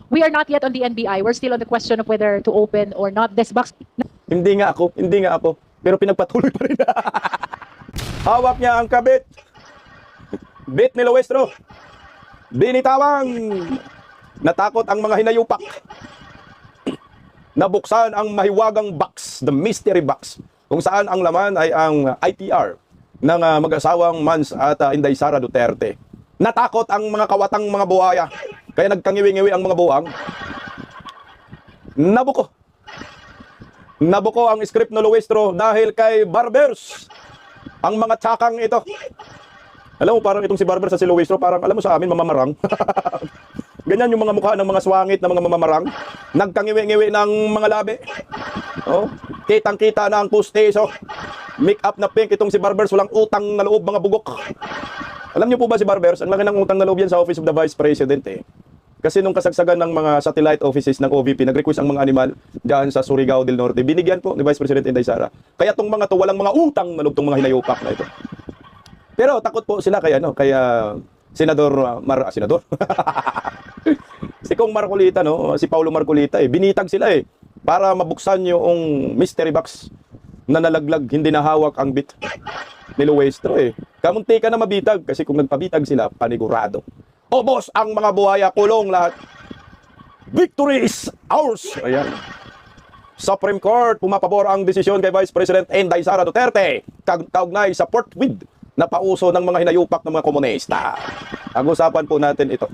We are not yet on the NBI. We're still on the question of whether to open or not this box. Hindi nga ako. Pero pinagpatuloy pa rin. Hawak niya ang kabit. Bit ni Luestro. Binitawang. Natakot ang mga hinayupak. Nabuksan ang mahiwagang box, the mystery box, kung saan ang laman ay ang ITR ng mag-asawang Mans at Inday Sara Duterte. Natakot ang mga kawatang mga buhaya, kaya nagkangiwi-ngiwi ang mga buwang. Nabuko ang script ng Luestro dahil kay Barbers. Ang mga tsakang ito. Alam mo, parang itong si Barbers sa si Luestro, parang alam mo sa amin, mamamarang. Ganyan yung mga mukha ng mga swangit na mga mamamarang. Nagkangiwi-ngiwi ng mga labi. Oh, kitang-kita na ang pusteso. Make up na pink itong si Barbers, walang utang na loob, mga bugok. Alam niyo po ba si Barbers, ang laki ng utang na loob yan sa Office of the Vice President eh. Kasi nung kasagsagan ng mga satellite offices ng OVP, nag-request ang mga animal dyan sa Surigao del Norte. Binigyan po ni Vice President Inday Sara. Kaya tong mga to, walang mga utang na loob tong mga hinayupak na ito. Pero takot po sila kaya Senador Senador. Si Kong Marcolita, no, si Paulo Marcolita binitag sila para mabuksan yung mystery box na nalaglag, hindi nahawak ang bit ni Luestro Kamunti ka na mabitag kasi kung nagpabitag sila, panigurado. O boss, ang mga buhaya, kulong lahat. Victory is ours. Ayan. Supreme Court, pumapabor ang desisyon kay Vice President Inday Sara Duterte. Kaugnay sa Port With na pauso ng mga hinayupak ng mga komunista. Pag-usapan po natin ito.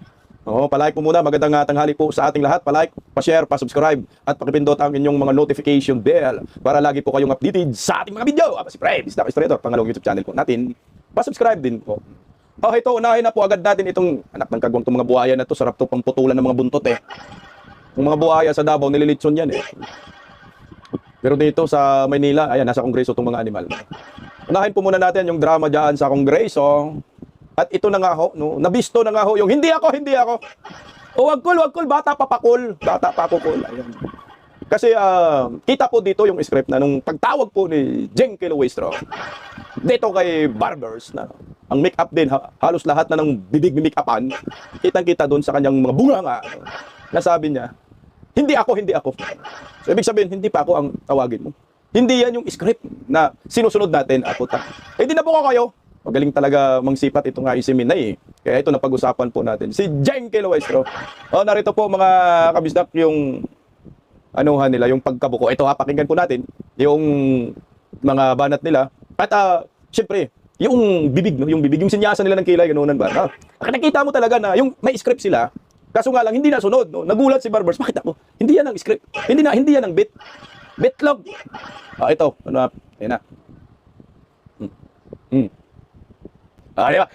Palike po muna. Magandang tanghali po sa ating lahat. Palike, pa-share, pa-subscribe at pakipindot ang inyong mga notification bell para lagi po kayong updated sa ating mga video. Si Pre, Mr. Illustrator, pangalawang YouTube channel po natin. Pa-subscribe din po. Ito, unahin na po agad natin itong anak ng kagwang itong mga buhaya na to. Sarap to pang putulan ng mga buntot Yung mga buhaya sa Davao, nililitson yan Pero dito sa Maynila, ayan, nasa Kongreso itong mga animal. Unahin po muna natin yung drama dyan sa Kongreso. At ito na nga ho, no? Nabisto na nga ho yung hindi ako. O wag kul, bata pa kul. Ayan. Kasi kita po dito yung script na nung pagtawag po ni Jenke Luestro dito kay Barbers na ang make-up din, halos lahat na ng bibig make-upan, kitang-kita doon sa kanyang mga bunganga na sabi niya, hindi ako. So, ibig sabihin, hindi pa ako ang tawagin mo. Hindi yan yung script na sinusunod natin, puta. Di na po ko kayo. Magaling talaga mangsipat ito nga isimin na Kaya ito na pag-usapan po natin. Si Jenke Luestro. Narito po mga kabisdak yung anuhan nila, yung pagkabuko. Ito pakinggan po natin yung mga banat nila. At syempre, yung bibig, yung sinyasan nila ng kilay, ganunan ba? Nakita mo talaga na yung may script sila, kaso nga lang hindi nasunod. Nagulat si Barbers, bakit ako? Hindi yan ang script. Hindi yan ang bit. Bitlog. Ito, ayan na. Diba?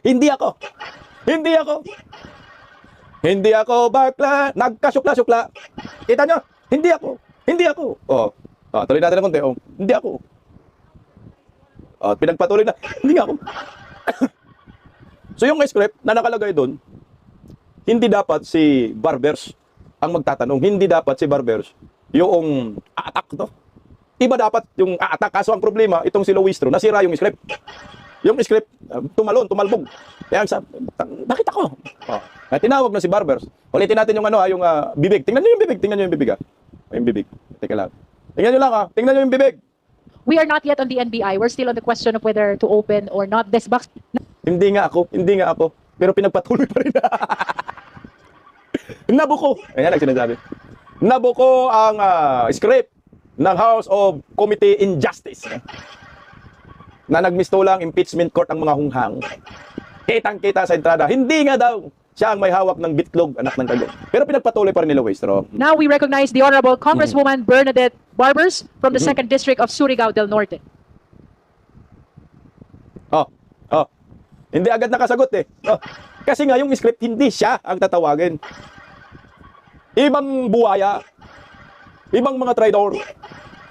Hindi ako bakla, nagkasukla-sukla. Kita nyo? Hindi ako. Tuloy natin ng konti. Hindi ako. Pinagpatuloy na, hindi nga ako. So yung script na nakalagay doon, hindi dapat si Barbers ang magtatanong. Hindi dapat si Barbers yung a-attack to. Iba dapat yung a-attack. Kaso ang problema, itong si Luestro, nasira yung script. Yung script, tumalbog. Kaya bakit ako? Tinawag na si Barbers. Ulitin natin yung yung bibig. Tingnan nyo yung bibig. Yung bibig. Teka lang. Tingnan nyo yung bibig. We are not yet on the NBI. We're still on the question of whether to open or not this box. Hindi nga ako. Pero pinagpatuloy pa rin. Nabuko. Ayan ang sinasabi. Nabuko ang script ng House of Committee in Justice. Na nagmistulang impeachment court ang mga hunghang. Kitang-kita sa entrada. Hindi nga daw siya ang may hawak ng bitlog, anak ng kagong. Pero pinagpatuloy pa rin ni Luestro. Now we recognize the Honorable Congresswoman Bernadette Barbers from the 2nd District of Surigao del Norte. Hindi agad nakasagot Kasi nga yung script, hindi siya ang tatawagin. Ibang buhaya, ibang mga traidor.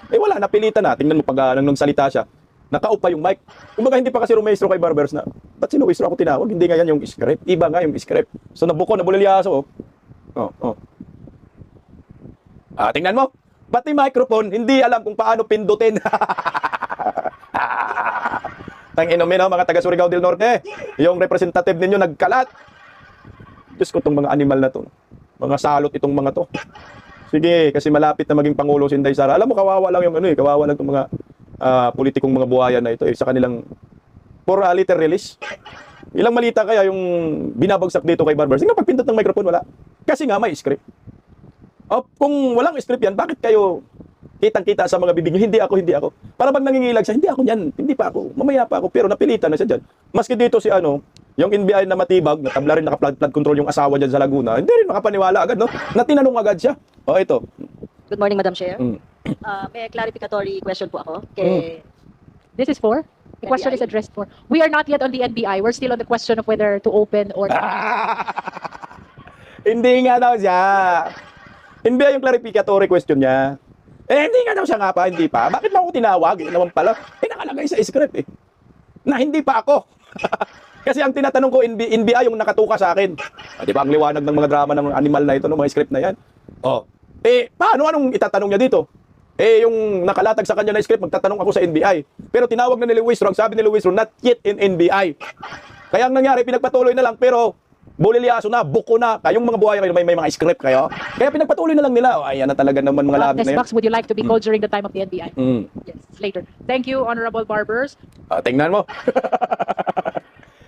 Wala, napilitan na. Tingnan mo pag nang salita siya. Nakaupa yung mic. Kumbaga hindi pa kasi rumestro kay Barbers na, ba't si Luestro ako tinawag? Hindi nga yan yung script. Iba nga yung script. So nabuko, nabulilyaso. Tingnan mo. Pati microphone, hindi alam kung paano pindutin. Tang inumin mga taga Surigao del Norte. Yung representative ninyo nagkalat. Diyos ko, itong mga animal na to. Mga salot itong mga to. Sige, kasi malapit na maging Pangulo si Inday Sara. Alam mo, kawawa lang yung kawawa lang itong mga politikong mga buhayan na ito sa kanilang for liter release. Ilang malita kaya yung binabagsak dito kay Barbers? Tingnan pagpindot ng microphone, wala. Kasi nga may script. Kung walang script yan, bakit kayo kitang-kita sa mga bibig nyo? Hindi ako. Para bang nangingilag siya, hindi ako yan, hindi pa ako, mamaya pa ako, pero napilitan na siya dyan. Maski dito si yung NBI na matibag, na tabla rin naka-flood control yung asawa dyan sa Laguna, hindi rin makapaniwala agad, no? Na tinanong agad siya. Ito. Good morning, Madam Chair. May clarificatory question po ako kay This is for? The question is addressed for. We are not yet on the NBI. We're still on the question of whether to open or not. Hindi nga daw siya. NBI yung clarificatory question niya. Hindi nga daw siya nga pa, hindi pa. Bakit mo ako tinawag? Naman pala, nakalagay sa script na hindi pa ako. Kasi ang tinatanong ko, NBI yung nakatuka sa akin. Di ba ang liwanag ng mga drama ng animal na ito, ng mga script na yan? Paano? Anong itatanong niya dito? Yung nakalatag sa kanya na script, magtatanong ako sa NBI. Pero tinawag na ni Luis Ro, ang sabi ni Luis Ro, not yet in NBI. Kaya ang nangyari, pinagpatuloy na lang, pero bulilyaso na, buko na. Kayong mga buhay kayo, may mga script kayo. Kaya pinagpatuloy na lang nila. Ayan na talaga naman mga labi na Next yun. box, would you like to be called during the time of the NBI? Yes, later. Thank you, Honorable Barbers. Tingnan mo.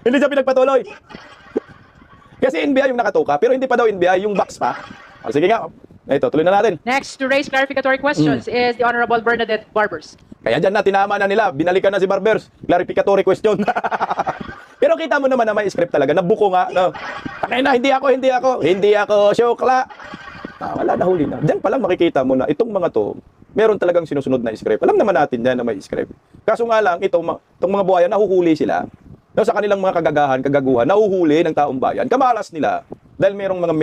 Hindi siya pinagpatuloy. Kasi NBI yung nakatuka, pero hindi pa daw NBI, yung box pa. Sige nga, ito, tuloy na natin. Next to raise clarificatory questions is the Honorable Bernadette Barbers. Kaya dyan na, tinama na nila. Binalikan na si Barbers. Clarificatory question. Pero kita mo naman na may script talaga. Nabuko nga. No? Takay na, hindi ako, syokla. Wala na, huli na. Diyan pa lang makikita mo na itong mga to, meron talagang sinusunod na script. Alam naman natin yan na may script. Kaso nga lang, itong mga buhayan, nahuhuli sila. No, sa kanilang mga kagaguhan, nahuhuli ng taong bayan. Kamalas nila. Dahil merong mga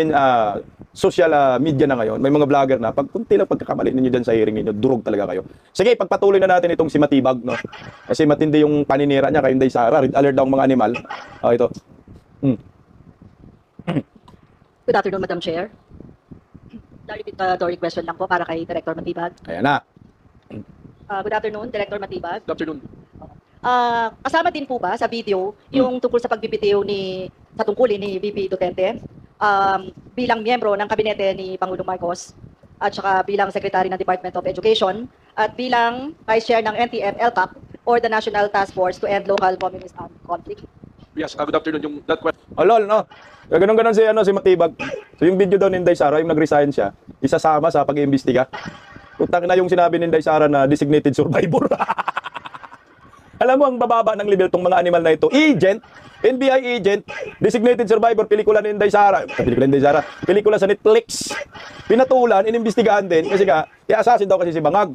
social media na ngayon, may mga vlogger na, pag kunti lang pagkakamali ninyo dyan sa hearing ninyo, durog talaga kayo. Sige, pagpatuloy na natin itong si Matibag, no? Kasi matindi yung paninira niya kay Inday Sara, red alert daw ang mga animal. Ito. Good afternoon, Madam Chair. Clarificatory question lang po para kay Director Matibag. Ayan na. Good afternoon, Director Matibag. Good afternoon. Kasama din po ba sa video yung tungkol sa pagbibitiw sa tungkulin ni VP Duterte bilang miyembro ng kabinete ni Pangulong Marcos at saka bilang Secretary ng Department of Education at bilang Vice Chair ng NTF-LCAP or the National Task Force to End Local Communist Armed Conflict? Yes, good afternoon. That question. Lol, no? Ganun si Matibag. So yung video daw ni Inday Sara, yung nag-resign siya, isasama sa pag-iimbestiga. Utang na yung sinabi ni Inday Sara na designated survivor. Alam mo, ang bababa ng level tong mga animal na ito. Agent, NBI agent, designated survivor, pelikula ni Inday Sara. Pelikula sa Netflix. Pinatulan, inimbestigahan din. Kasi nga, i-assassin daw kasi si Bangag.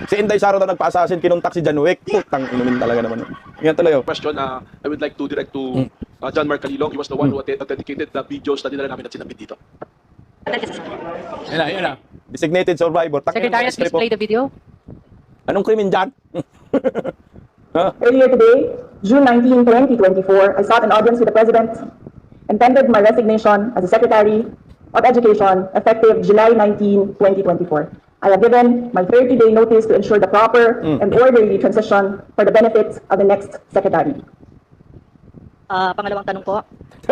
Si Inday Sara daw nagpa-assassin, kinuntak si John Wick. Putang inumin talaga naman. Yan talaga. Question, I would like to direct to John Mark Calilong. He was the one who authenticated the videos na dinala namin at sinabit dito. Yan na. Designated survivor. Secretariat, please play the video. Anong krimen dyan? Earlier today, June 19, 2024, I sought an audience with the President and tendered my resignation as the Secretary of Education effective July 19, 2024. I have given my 30-day notice to ensure the proper and orderly transition for the benefits of the next Secretary. Pangalawang tanong po.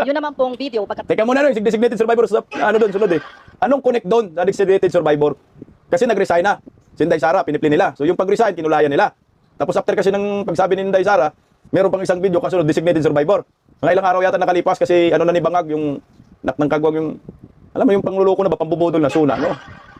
Yun naman pong video Teka muna rin, designated survivor, sunod eh. Anong connect doon sa designated survivor? Kasi nag-resign na. Si Inday Sara, pinipli nila. So yung pag-resign, kinulayan nila. Tapos after kasi ng pagsabi ni Inday Sara, meron pang isang video kasunod, designated survivor. Mga ilang araw yata nakalipas kasi na ni Bangag, yung ng kagwang yung, alam mo yung pangluloko na ba, pambubudol na suna, no?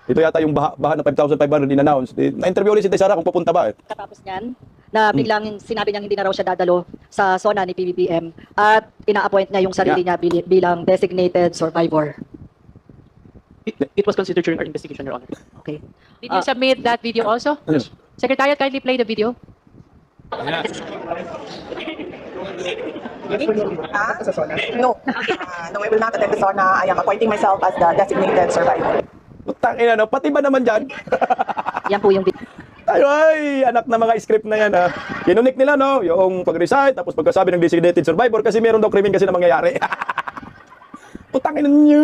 Ito yata yung baha na 5,500 in-announce. Na-interview ulit si Inday Sara kung pupunta ba. katapos niyan na biglang sinabi niyang hindi na raw siya dadalo sa SONA ni PBBM at ina-appoint niya yung sarili niya bilang designated survivor. It was considered during our investigation, Your Honor. Okay. Did you submit that video also? Yes. Secretariat, kindly play the video. No, no, I will not attend the SONA. I am appointing myself as the designated survivor. Putang ina, no? Pati ba naman dyan? Yan po yung video. Ay, anak na mga script na yan, ha? Kinunik nila, no? Yung pag-resign, tapos pagkasabi ng designated survivor, kasi meron daw krimen kasi na mangyayari. Putang ina nyo.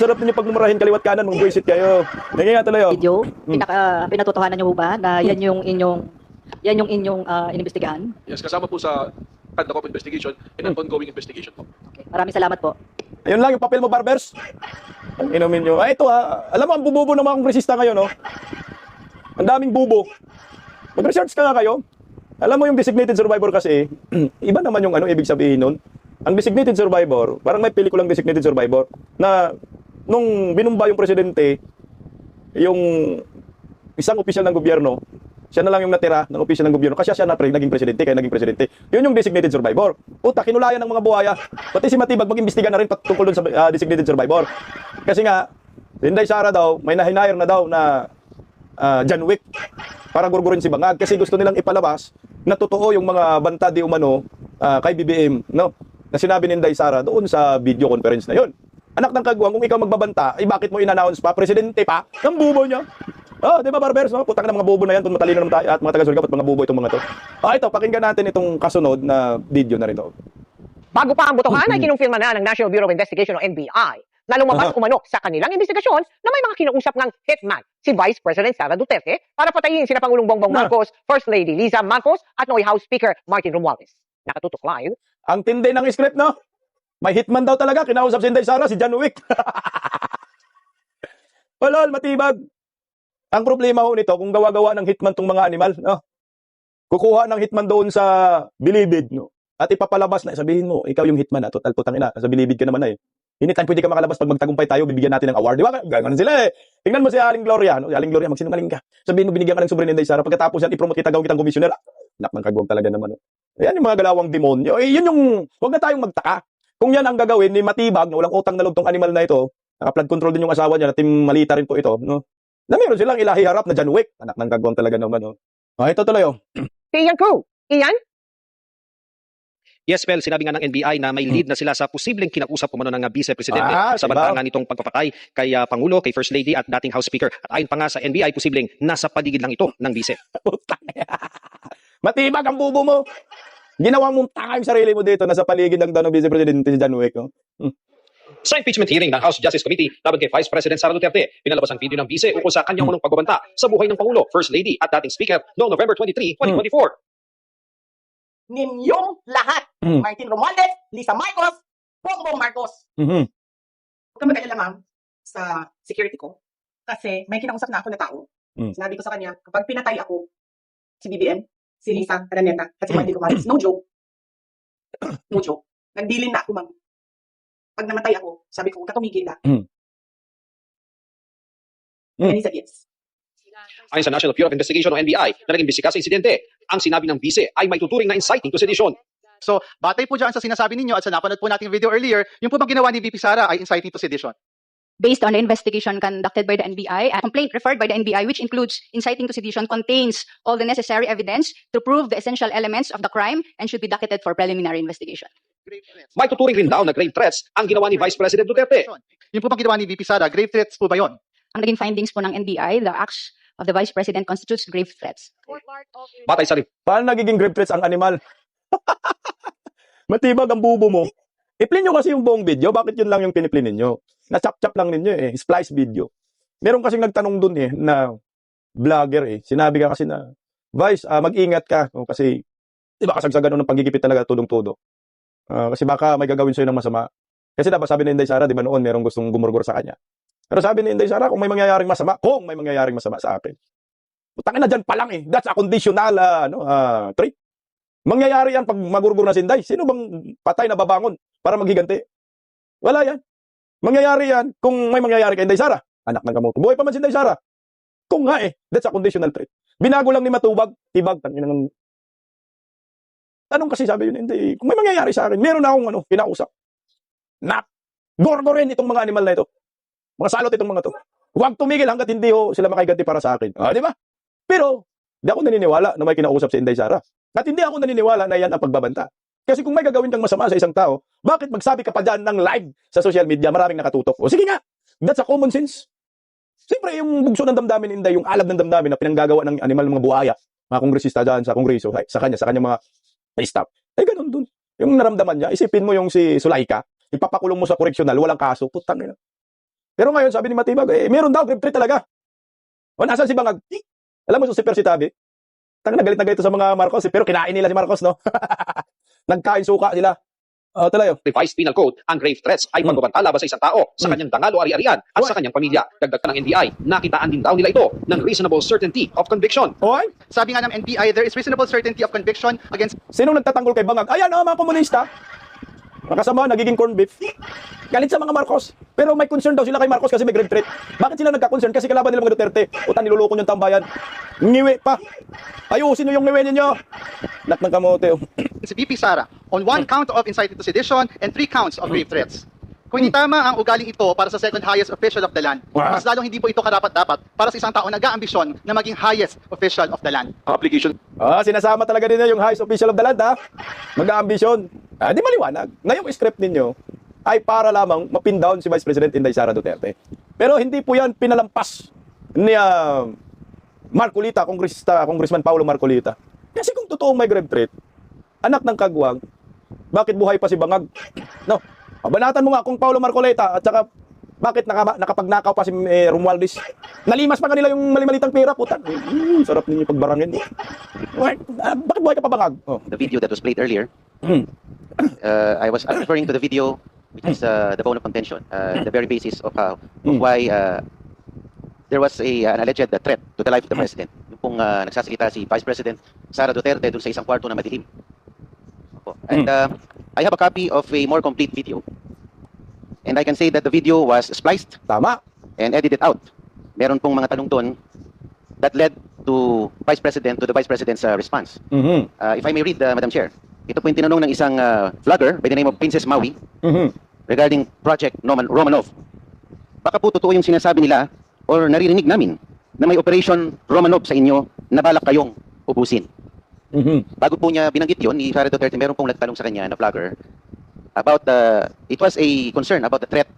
Sarap ninyo pag numerahin kaliwat kanan, mga buwisit kayo. Naging nga tuloy, oh. Video, pinatotohanan niyo po ba na yan yung inyong inimbestigahan? Yes, kasama po sa conduct of investigation and an ongoing investigation po. Okay. Maraming salamat po. Ayun lang yung papel mo, Barbers. Ang inumin nyo. Ito alam mo, ang bububo ng mga kongresista ngayon, no? Ang daming bubo. Mag-research ka nga kayo. Alam mo yung designated survivor kasi, iba naman yung ibig sabihin nun. Ang designated survivor, parang may pelikulang designated survivor, na nung binumba yung presidente, yung isang opisyal ng gobyerno, siya na lang yung natira ng opisyal ng gobyerno kasi siya naging presidente, kaya naging presidente. Yun yung designated survivor. Puta, kinulayan ng mga buhaya. Pati si Matibag mag-imbestiga na rin tungkol dun sa designated survivor. Kasi nga, si Inday Sara daw, may nahinire na daw na John Wick para gurgurin si Bangag kasi gusto nilang ipalabas na totoo yung mga banta di umano kay BBM, no? Na sinabi ni Inday Sara doon sa video conference na yun. Anak ng kagwang, kung ikaw magbabanta, bakit mo in-announce pa, presidente pa, ng bubo niya? Di ba, Barbers, no? Putang ng mga bobo na yan, kung matalino naman tayo at mga taga-surgap at mga bobo itong mga to. Ito, pakinggan natin itong kasunod na video na rin to. Bago pa ang botohan ay kinumpirma na ng National Bureau of Investigation o NBI na lumabas umano sa kanilang investigasyon na may mga kinausap ng hitman si Vice President Sara Duterte para patayin sina Pangulong Bongbong Marcos, First Lady Liza Marcos at Noy House Speaker Martin Romualdez. Nakatutok live. Ang tindi ng script, no? May hitman daw talaga, kinausap si Inday Sara, si John Wick. Palol, Matibag. Ang problema ho nito, kung gawa-gawa ng hitman tong mga animal, no? Kukuha ng hitman doon sa bilibid, no? At ipapalabas na, sabihin mo, ikaw yung hitman, total putang ina, sa bilibid ka naman na eh. Anytime pwede ka makalabas pag magtagumpay tayo, bibigyan natin ng award, di ba? Ganun sila eh. Tingnan mo si Aling Gloria, no? Si Aling Gloria, magsinungaling ka. Sabihin mo, binigyan ka ng sobre ni Inday Sara, pagkatapos yan, ipromote kita, gawin kitang komisyoner. Nak ng kagwag talaga naman. Ayan yung mga galawang demonyo. Yun yung, huwag na tayong magtaka. Kung yan ang gagawin ni Matibag, na walang utang na loob tong animal na ito, naka-flood control din yung asawa niya, na Team Malita rin po ito, no? Na meron silang ilahi harap na John Wick. Anak ng kagwang talaga naman, no? Ito tuloy, Ian Koo. Ian? Yes, Pel, sinabi nga ng NBI na may lead na sila sa posibleng kinausap umano ng Vice Presidente sa diba? banta nga nitong pagpapatay kay Pangulo, kay First Lady at dating House Speaker. At ayon pa nga sa NBI, posibleng nasa paligid lang ito ng Vice. Matibag ang bubo mo. Ginawa mong taka yung sarili mo dito, nasa paligid lang daw ng Vice Presidente si John Wick, no? Sa impeachment hearing ng House Justice Committee laban kay Vice President Sara Duterte, pinalabas ang video ng Vice ukol sa kanyang munong pagbabanta sa buhay ng Pangulo, First Lady at dating Speaker noong November 23, 2024. Ninyong lahat, Martin Romualdez, Liza Marcos, Bongbong Marcos. Huwag kang mag-alala, ma'am, sa security ko. Kasi may kinausap na ako na tao. Sinabi ko sa kanya, kapag pinatay ako, si BBM, si Liza Araneta, at si Martin Romualdez, no joke. No joke. Nagdilin na ako, ma'am. Pag namatay ako, sabi ko, huwag ka tumigil na. And he said yes. Ayon sa National Bureau of Investigation o NBI na nag-imbestiga sa insidente, ang sinabi ng Vice ay may tuturing na inciting to sedition. So, batay po dyan sa sinasabi ninyo at sa napanood po nating video earlier, yung po bang ginawa ni VP Sara ay inciting to sedition? Based on the investigation conducted by the NBI, a complaint referred by the NBI, which includes inciting to sedition, contains all the necessary evidence to prove the essential elements of the crime and should be docketed for preliminary investigation. May tuturing rin daw na grave threats ang ginawa ni Vice President Duterte. Yung po bang ginawa ni VP Sara, grave threats po ba yun? Ang naging findings po ng NBI, the acts of the Vice President constitutes grave threats. Batay sa Paano nagiging grave threats ang animal? Matibag ang bubo mo. I-play nyo kasi yung buong video. Bakit yun lang yung piniplay ninyo? Na-chop-chop lang ninyo Splice video. Meron kasing nagtanong dun na vlogger Sinabi ka kasi na, Vice, mag-ingat ka. Kasi, di ba kasagsagan ng panggigipit talaga tulong-todo. Kasi baka may gagawin sa'yo ng masama. Kasi dapat sabi ni Inday Sara, di ba noon, merong gustong gumurgur sa kanya. Pero sabi ni Inday Sara, kung may mangyayaring masama sa akin. Putangin na dyan pa lang That's a conditional trait. Mangyayari yan pag magurgur na si Inday. Sino bang patay na babangon para maghiganti? Wala yan. Mangyayari yan kung may mangyayari kay Inday Sara. Anak ng kamote. Buhay pa man si Inday Sara. Kung nga that's a conditional trait. Binago lang ni Matubag, Tibag, tanong kasi sabi yun, hindi. Kung may mangyayari sa akin, meron na akong kinausap. Gorgorin itong mga animal na ito. Mga salot itong mga to. Huwag tumigil hanggat hindi sila makaiganti para sa akin. Di ba? Pero, di ako naniniwala na may kinausap si Inday Sara. At hindi ako naniniwala na yan ang pagbabanta. Kasi kung may gagawin kang masama sa isang tao, bakit magsabi ka pa dyan ng live sa social media, maraming nakatutok? O sige nga, that's a common sense. Siyempre, yung bugso ng damdamin ni Inday, yung alab ng damdamin na pinanggagawa ng animal ng mga buhaya, mga kongresista dyan sa kongreso, sa kanya mga staff. Ganun dun. Yung naramdaman niya, isipin mo yung si Sulaika, ipapakulong mo sa correctional, walang kaso, putang ina. Pero ngayon, sabi ni Matibag, meron daw, grave threat talaga. O, nasan si Bangag? Alam mo, si Persitabi, galit na galit sa mga Marcos, pero kinain nila si Marcos, no? Nagkain suka sila. Talayo. Revised Penal Code, ang grave threats ay pagbabanta laban sa isang tao sa kanyang dangal o ari-arian at sa kanyang pamilya. Dagdag pa ng NBI, nakitaan din daw nila ito ng reasonable certainty of conviction. Okay? Sabi nga ng NBI, there is reasonable certainty of conviction against Sinong nagtatanggol kay Bangag? Ayan, mga komunista. Makasama, nagiging corned beef. Galit sa mga Marcos. Pero may concern daw sila kay Marcos kasi may grave threat. Bakit sila nagka-concern? Kasi kalaban nila mga Duterte. Utan, niluloko yung tambayan. Ngiwi pa. Ayusin nyo yung ngiwi ninyo. Nak ng kamote. si VP Sara on 1 count of inciting to sedition and 3 counts of grave threats. Kung hindi tama ang ugaling ito para sa second highest official of the land, mas lalong hindi po ito karapat-dapat para sa isang tao nag-aambisyon na maging highest official of the land. Application. Sinasama talaga din yung highest official of the land, ha? Mag-aambisyon. Di maliwanag. Na yung script ninyo ay para lamang mapin down si Vice President Inday Sara Duterte. Pero hindi po yan pinalampas ni Marcolita, Congressman Paulo Marcolita. Kasi kung totoong may grave threat, anak ng kagwang, bakit buhay pa si Bangag? No. Banatan mo nga kung Paulo Marcolita at saka bakit nakapagnakaw pa si Romualdez. Nalimas pa kanila yung mali-malitang pera, putan. Sarap ninyo pagbarangin. Bakit buhay ka pa Bangag? The video that was played earlier, I was referring to the video which is the bone of contention, the very basis of why there was an alleged threat to the life of the president. Yung pong nagsasalita si Vice President Sara Duterte dun sa isang kwarto na madilim. And I have a copy of a more complete video. And I can say that the video was spliced and edited out. Meron pong mga tanong doon that led to the Vice President's response. If I may read, Madam Chair, ito po yung tinanong ng isang vlogger by the name of Princess Maui regarding Project Romanov. Baka po totoo yung sinasabi nila or naririnig namin na may Operation Romanov sa inyo na balak kayong ubusin. Bago po niya binanggit yun, ni Sara Duterte, meron pong nagtanong sa kanya na vlogger about it was a concern about the threat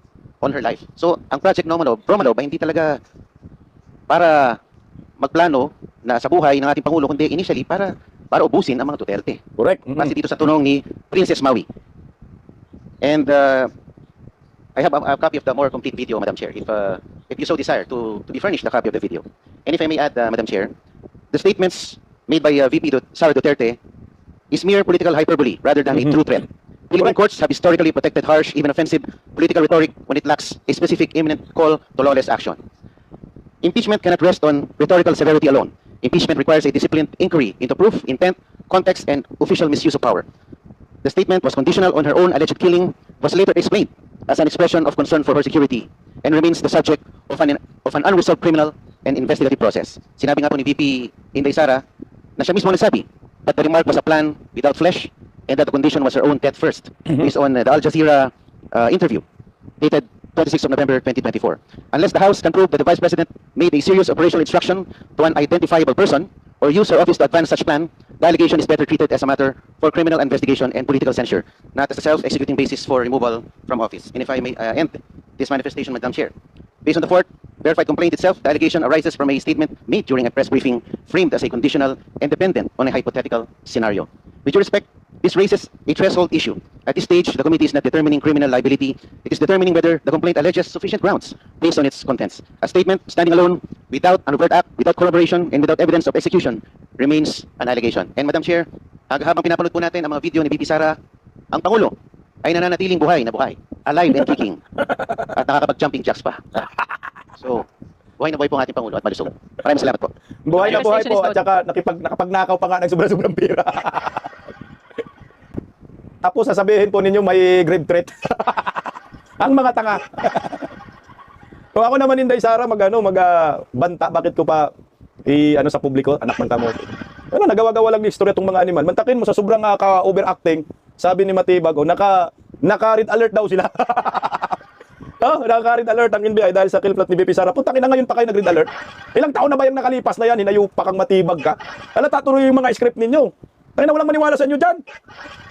on her life. So, ang Project Romanov ay hindi talaga para magplano na sa buhay ng ating Pangulo, kundi initially para ubusin ang mga Duterte. Correct. Kasi dito sa tunong ni Princess Maui. And I have a copy of the more complete video, Madam Chair, if you so desire to be furnished the copy of the video. And if I may add, Madam Chair, the statements made by VP Sara Duterte is mere political hyperbole rather than a true threat. Philippine courts have historically protected harsh, even offensive political rhetoric when it lacks a specific imminent call to lawless action. Impeachment cannot rest on rhetorical severity alone. Impeachment requires a disciplined inquiry into proof, intent, context, and official misuse of power. The statement was conditional on her own alleged killing, was later explained as an expression of concern for her security, and remains the subject of an unresolved criminal and investigative process. Sinabi nga po ni VP Inday Sara na siya mismo nagsabi that the remark was a plan without flesh and that the condition was her own death first, based on the Al Jazeera interview dated 26th of November 2024. Unless the House can prove that the Vice President made a serious operational instruction to an identifiable person or used her office to advance such plan, the allegation is better treated as a matter for criminal investigation and political censure, not as a self-executing basis for removal from office. And if I may end this manifestation, Madam Chair, based on the fourth verified complaint itself, the allegation arises from a statement made during a press briefing framed as a conditional and dependent on a hypothetical scenario. With due respect, this raises a threshold issue. At this stage, the committee is not determining criminal liability. It is determining whether the complaint alleges sufficient grounds based on its contents. A statement standing alone, without an overt act, without corroboration, and without evidence of execution, remains an allegation. And Madam Chair, habang pinapanood po natin ang mga video ni VP Sara, ang Pangulo ay nananatiling buhay na buhay, alive and kicking, at nakakapag-jumping jacks pa. So, buhay na buhay po ang ating Pangulo at malusog. Maraming salamat po. Buhay na buhay po at saka nakapagnakaw pa nga ng sobra-sobrang pera. Tapos sasabihin po ninyo may grave threat. Ang mga tanga. Kung ako naman Inday Sara magbanta, bakit ko pa sa publiko, anak ng kamote. Nagawa-gawa lang ni istorya tong mga animal. Mantakin mo sa sobrang ka-overacting, sabi ni Matibag, naka-red alert daw sila. Naka-red alert ang NBI dahil sa killplot ni VP Sara. Putakin na ngayon pa kayo nag-red alert. Ilang taon na ba yung nakalipas na yan? Hinayo pa kang Matibag ka. Tatuloy yung mga script ninyo. Kaya na walang maniwala sa inyo dyan.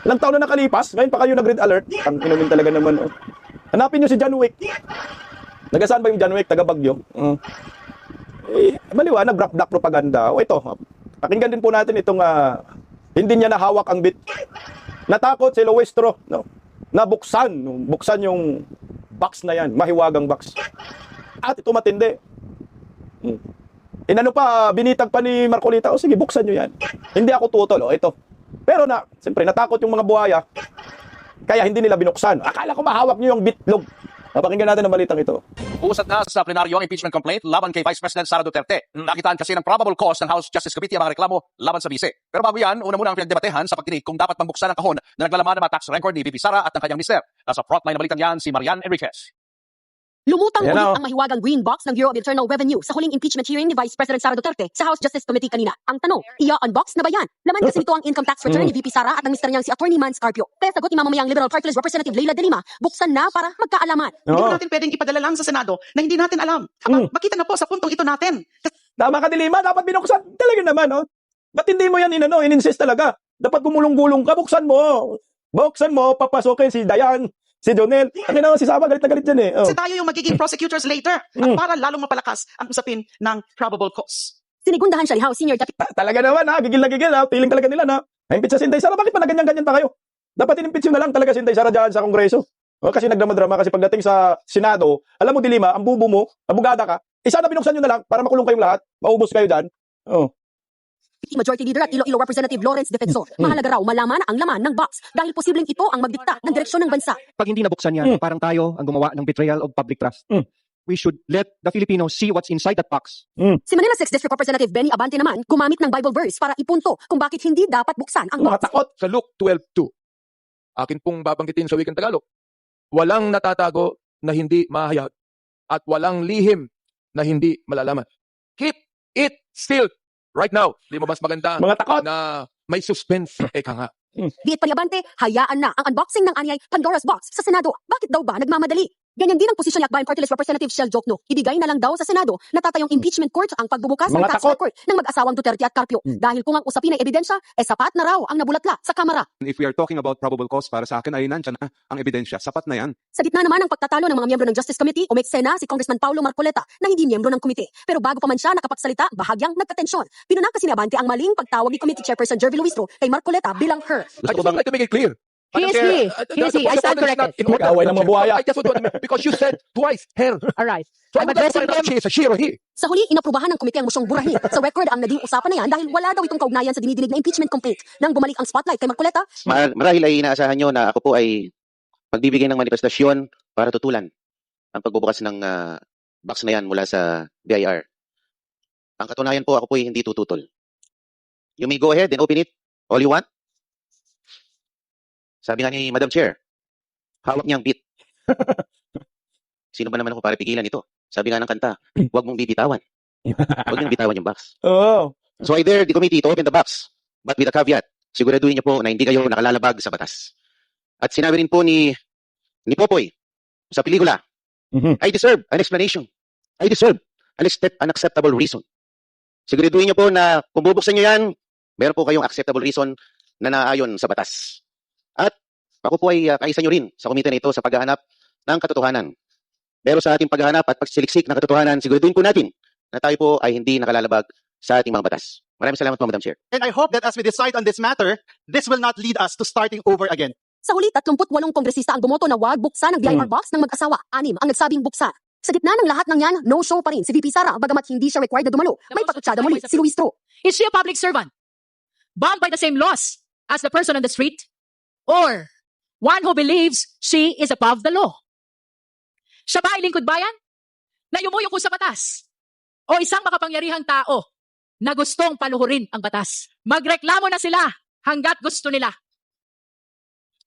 Ilang taon na nakalipas, ngayon pa kayo nag-red alert. Ang inumin talaga naman. Hanapin nyo si John Wick. Nagasaan ba yung John Wick? Taga Bagyo. Maliwanag, black propaganda. Ito, pakinggan din po natin itong hindi niya nahawak ang bit. Natakot si Luestro, buksan yung box na yan, mahiwagang box. At ito matindi. Binitag pa ni Marcolita, sige, buksan nyo yan. Hindi ako tutol, ito. Pero siyempre, natakot yung mga buhaya. Kaya hindi nila binuksan. Akala ko mahawak nyo yung bitlog. Napakinggan natin ang balitang ito. Uusad na sa plenaryo ang impeachment complaint laban kay Vice President Sara Duterte. Nakitaan kasi ng probable cause ng House Justice Committee ang mga reklamo laban sa bise. Pero bago yan, una muna ang pinagdebatehan sa pagtinig kung dapat pambuksan ang kahon na naglalaman ng mga tax record ni VP Sara at ng kanyang mister. Nasa frontline na balitang yan si Marian Enriquez. Lumutang Ayan ulit o. ang mahiwagang green box ng Bureau of Internal Revenue sa huling impeachment hearing ni Vice President Sara Duterte sa House Justice Committee kanina. Ang tanong, i-unbox na ba yan? Laman kasi nito ang income tax return ni VP Sara at ng mister niyang si Attorney Man Scarpio. Kaya sagot ni mamamayang Liberal Party List Representative Leila De Lima, buksan na para magkaalaman. Hindi Oo. po natin pwedeng ipadala lang sa Senado na hindi natin alam. Makita na po sa puntong ito natin. Tama ka, Dilima. Dapat binuksan. Talaga naman, oh. Ba't hindi mo yan in-insist talaga? Dapat gumulong-gulong ka. Buksan mo. Buksan mo. Papasokin si Dayan, si Jonel. Ang naman si Sama, galit na galit dyan eh. Oh. Kasi tayo yung magiging prosecutors later at para lalong mapalakas ang usapin ng probable cause. Sinigundahan siya ni House Senior Deputy Talaga naman, ha. Gigil na gigil, ha. Feeling talaga nila, na. Na-impeach sa Sinday Sara. Bakit pa na ganyan-ganyan pa kayo? Dapat in-impeach nyo na lang talaga si Sinday Sara dyan sa Kongreso. O, kasi nagdrama-drama kasi pagdating sa Senado, alam mo, Dilima, ang bubo mo, abogada ka, sana binuksan nyo na lang para makulong kayong lahat, maubos kayo dyan. Oh. Majority Leader at Iloilo Representative Lawrence Defensor. Mahalaga raw malaman ang laman ng box dahil posibleng ito ang magdikta ng direksyon ng bansa. Pag hindi nabuksan yan, parang tayo ang gumawa ng betrayal of public trust. We should let the Filipinos see what's inside that box. Si Manila 6th District Representative Benny Abante naman gumamit ng Bible verse para ipunto kung bakit hindi dapat buksan ang box. Takot. Sa Luke 12:2, akin pong babanggitin sa wikang Tagalog, walang natatago na hindi mahayag at walang lihim na hindi malalaman. Keep it still right now. Di mo mas maganda Mga takot. na may suspense? Eka nga. Diet pa ni Abante, hayaan na ang unboxing ng anyay Pandora's Box sa Senado. Bakit daw ba nagmamadali? Ganyan din ang posisyon ni Akbayan Party List Representative Shell Jokno. Ibigay na lang daw sa Senado na tatayong impeachment court ang pagbubukas ng Mga tax takot. record ng mag-asawang Duterte at Carpio. Dahil kung ang usapin ay ebidensya, sapat na raw ang nabulatla sa Kamara. If we are talking about probable cause, para sa akin ay nandyan na ang ebidensya. Sapat na yan. Sa gitna naman ng pagtatalo ng mga miyembro ng Justice Committee, umeksena si Congressman Paulo Marcoleta na hindi miyembro ng komite. Pero bago pa man siya nakapagsalita, bahagyang nagkatensyon. Pinuna kasi ni Abante ang maling pagtawag ni Committee Chairperson Jervy Luistro kay Marcoleta bilang her. I just would like to make it clear. He is he. He is he. I stand corrected. Mag-away ng mga buhaya. I just want to because you said twice, her. All right. So I'm I would like to addressing find out them. she is a she or he. Sa huli, inaprubahan ng komite ang mosyong burahin. Sa record ang naging usapan na yan dahil wala daw itong kaugnayan sa dinidinig na impeachment complaint. Nang bumalik ang spotlight kay Marcoleta, Marahil ay inaasahan nyo na ako po ay magbibigay ng manifestasyon para tutulan ang pagbubukas ng box na yan mula sa BIR. Ang katunayan po, ako po ay hindi tututol. You may go ahead and open it all you want. Sabi nga ni Madam Chair, hawak niyang bit. Sino ba naman ako para pigilan ito? Sabi nga ng kanta, huwag mong bibitawan. Huwag niyong bitawan yung box. Oo. So I dare the committee to open the box, but with a caveat, siguraduhin niyo po na hindi kayo nakalalabag sa batas. At sinabi rin po ni Popoy sa pelikula, I deserve an explanation. I deserve an acceptable reason. Siguraduhin niyo po na kung bubuksan niyo yan, meron po kayong acceptable reason na naayon sa batas. At ako po ay kaisa nyo rin sa komite na ito sa paghahanap ng katotohanan. Pero sa ating paghahanap at pagsiliksik ng katotohanan, siguraduhin po natin na tayo po ay hindi nakalalabag sa ating mga batas. Maraming salamat po, Madam Chair. And I hope that as we decide on this matter, this will not lead us to starting over again. sa huli 38 kongresista ang bumoto na wag buksan ang BIR box ng mag-asawa. 6 ang nagsabing buksan. Sa gitna ng lahat ng yan, no show pa rin si VP Sara bagamat hindi siya required na dumalo. May patutsada muli si Luistro. Is she a public servant? Bound by the same laws as the person on the street? Or one who believes she is above the law? Siya ba ay lingkod bayan? Na yumuyuko sa batas? O isang makapangyarihang tao na gustong paluhurin ang batas? Magreklamo na sila hanggat gusto nila.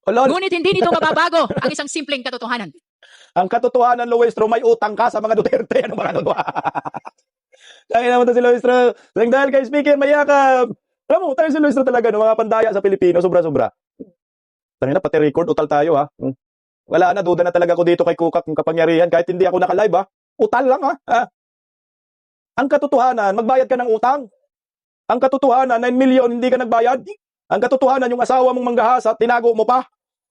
Ngunit hindi nito mababago ang isang simpleng katotohanan. Ang katotohanan, Luistro, may utang ka sa mga Duterte. Ano mga katotohanan? Dahil naman to si Luistro. Dahil kay Speaker, mayakap. Alam mo, tayo si Luistro talaga, no? Mga pandaya sa Pilipino, sobra-sobra. Tangina, pati record, utal tayo, ha? Wala na, duda na talaga ako dito kay Kukak ng kapangyarihan. Kahit hindi ako naka-live, ha? Utal lang, ha? Ang katotohanan, magbayad ka ng utang. Ang katotohanan, 9 million, hindi ka nagbayad. Ang katotohanan, yung asawa mong manggahasa, tinago mo pa.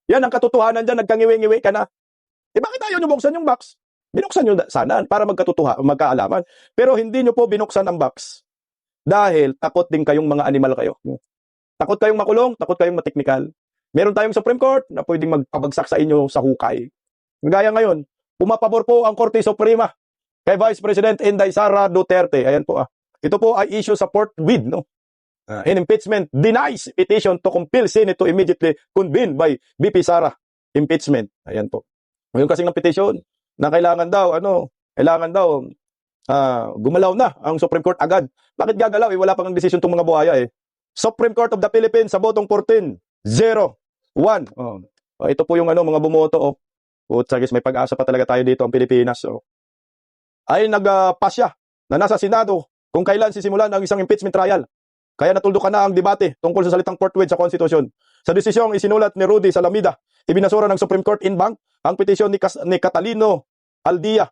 Yan ang katotohanan dyan, nagkangiwi-ngiwi ka na. Bakit ayaw nyo buksan yung box? Binuksan nyo sana para magkaalaman. Pero hindi nyo po binuksan ang box. Dahil takot din kayong mga animal kayo. Takot kayong makulong, takot kayong mateknikal. Meron tayong Supreme Court na pwedeng magpabagsak sa inyo sa hukay. Gaya ngayon, pumapabor po ang Korte Suprema kay Vice President Inday Sara Duterte. Ayan po. Ito po ay issue support with, no? In impeachment denies petition to compel Senate to immediately convene by VP Sara. impeachment. Ayan po. Ngayon kasing ng petition na kailangan daw gumalaw na ang Supreme Court agad. Bakit gagalaw? Wala pang decision tong mga buhaya eh. Supreme Court of the Philippines sa botong 14-0-1. Ito po yung mga bumoto. Sagis, may pag-asa pa talaga tayo dito ang Pilipinas. Ay nagpasya na nasa Senado kung kailan sisimulan ang isang impeachment trial. Kaya natuldukan na ang debate tungkol sa salitang portwid sa konstitusyon. Sa desisyong isinulat ni Rudy Salamida, ibinasura ng Supreme Court in bank ang petisyon ni Catalino Aldia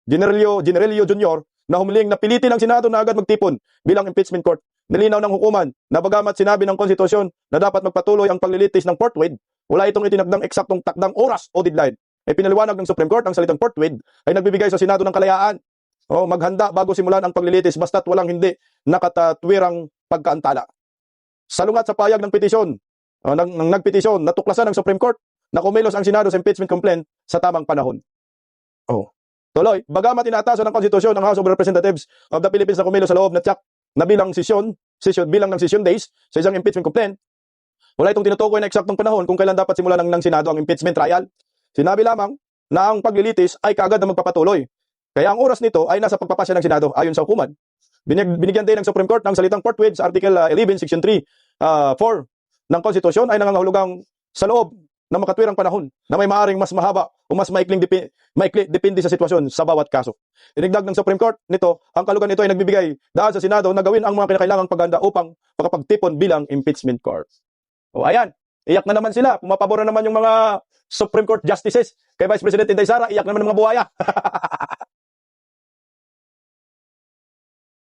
Generalio Jr. na humiling na pilitin ng Senado na agad magtipon bilang impeachment court. Nilinaw ng hukuman na bagamat sinabi ng konstitusyon na dapat magpatuloy ang paglilitis ng portwid, wala itong itinakdang eksaktong takdang oras o deadline. Pinaliwanag ng Supreme Court ang salitang portwid ay nagbibigay sa Senado ng kalayaan maghanda bago simulan ang paglilitis basta't walang hindi nakatatwirang pagkaantala. Salungat sa payag ng petisyon, ng nagpetisyon, natuklasan ng Supreme Court na kumilos ang Senado sa impeachment complaint sa tamang panahon. Tuloy, bagamat inaatasan ng konstitusyon ng House of Representatives of the Philippines na kumilos sa loob na tiyak na bilang ng session days sa isang impeachment complaint, wala itong tinutukoy na eksaktong panahon kung kailan dapat simulan ng Senado ang impeachment trial. Sinabi lamang na ang paglilitis ay kaagad na magpapatuloy. Kaya ang oras nito ay nasa pagpapasya ng Senado ayon sa hukuman. Binigyan din ng Supreme Court ng salitang portwid sa Article 11, Section 3, 4 ng Konstitusyon ay nangangahulugang sa loob ng makatwirang panahon na may maaring mas mahaba o mas maikli depende sa sitwasyon sa bawat kaso. Dinigdag ng Supreme Court nito, ang kalugan nito ay nagbibigay daan sa Senado na gawin ang mga kinakailangang paghanda upang makapagtipon bilang impeachment court. Ayan, iyak na naman sila. Pumapabor na naman yung mga Supreme Court justices kay Vice President Inday Sara, iyak naman ng mga buhaya.